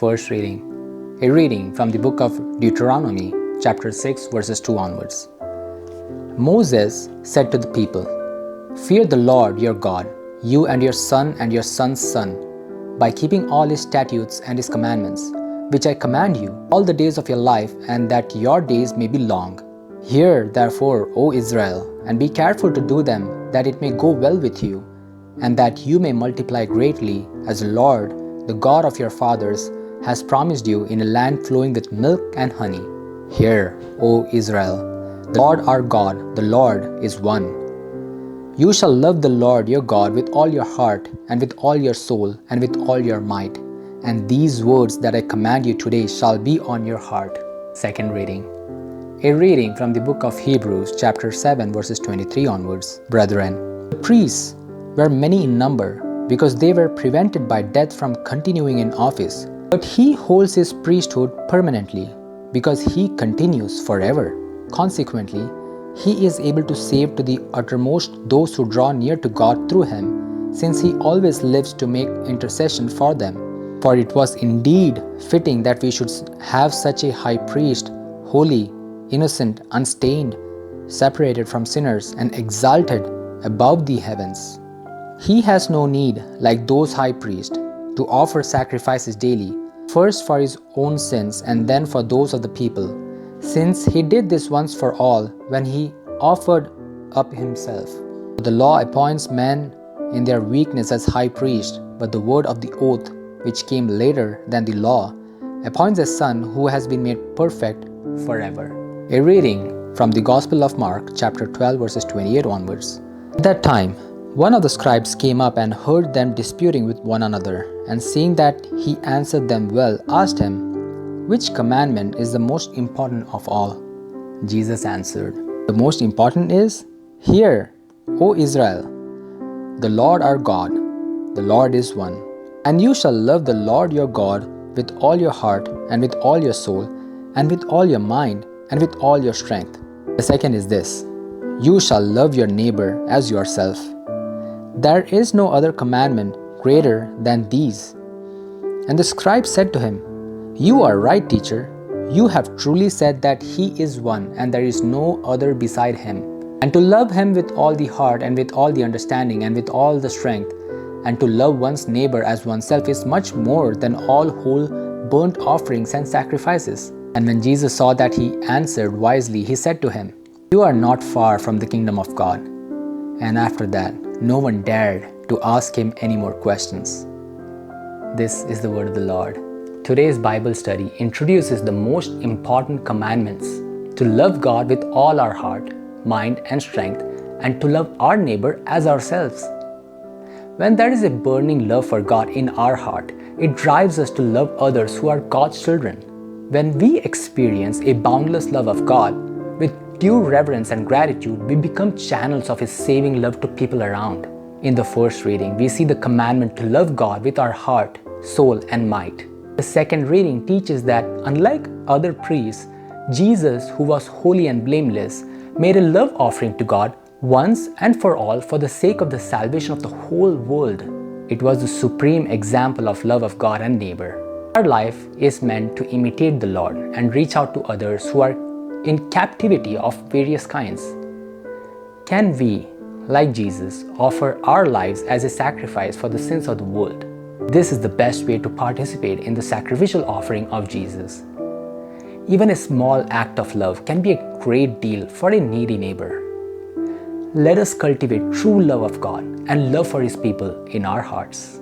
First reading. A reading from the book of Deuteronomy, chapter 6, verses 2 onwards. Moses said to the people, "Fear the Lord your God, you and your son and your son's son, by keeping all his statutes and his commandments, which I command you all the days of your life, and that your days may be long. Hear therefore, O Israel, and be careful to do them, that it may go well with you, and that you may multiply greatly, as the Lord, the God of your fathers, has promised you in a land flowing with milk and honey. Hear, O Israel, the Lord our God, the Lord is one. You shall love the Lord your God with all your heart, and with all your soul, and with all your might. And these words that I command you today shall be on your heart." Second reading. A reading from the book of Hebrews, chapter 7, verses 23 onwards. Brethren, the priests were many in number, because they were prevented by death from continuing in office. But he holds his priesthood permanently, because he continues forever. Consequently, he is able to save to the uttermost those who draw near to God through him, since he always lives to make intercession for them. For it was indeed fitting that we should have such a high priest, holy, innocent, unstained, separated from sinners, and exalted above the heavens. He has no need, like those high priests, to offer sacrifices daily, first for his own sins and then for those of the people, since he did this once for all when he offered up himself. The law appoints men in their weakness as high priest, but the word of the oath, which came later than the law, appoints a son who has been made perfect forever. A reading from the Gospel of Mark, chapter 12, verses 28 onwards. At that time, one of the scribes came up and heard them disputing with one another, and seeing that he answered them well, asked him, "Which commandment is the most important of all?" Jesus answered, "The most important is, Hear, O Israel, the Lord our God, the Lord is one. And you shall love the Lord your God with all your heart, and with all your soul, and with all your mind, and with all your strength. The second is this, you shall love your neighbor as yourself. There is no other commandment greater than these." And the scribe said to him, "You are right, teacher. You have truly said that he is one, and there is no other beside him. And to love him with all the heart, and with all the understanding, and with all the strength, and to love one's neighbor as oneself is much more than all whole burnt offerings and sacrifices." And when Jesus saw that he answered wisely, he said to him, "You are not far from the kingdom of God." And after that, no one dared to ask him any more questions. This is the word of the Lord. Today's Bible study introduces the most important commandments: to love God with all our heart, mind, and strength, and to love our neighbor as ourselves. When there is a burning love for God in our heart, it drives us to love others who are God's children. When we experience a boundless love of God, with due reverence and gratitude, we become channels of His saving love to people around. In the first reading, we see the commandment to love God with our heart, soul, and might. The second reading teaches that, unlike other priests, Jesus, who was holy and blameless, made a love offering to God once and for all for the sake of the salvation of the whole world. It was the supreme example of love of God and neighbor. Our life is meant to imitate the Lord and reach out to others who are in captivity of various kinds. Can we, like Jesus, offer our lives as a sacrifice for the sins of the world? This is the best way to participate in the sacrificial offering of Jesus. Even a small act of love can be a great deal for a needy neighbor. Let us cultivate true love of God and love for His people in our hearts.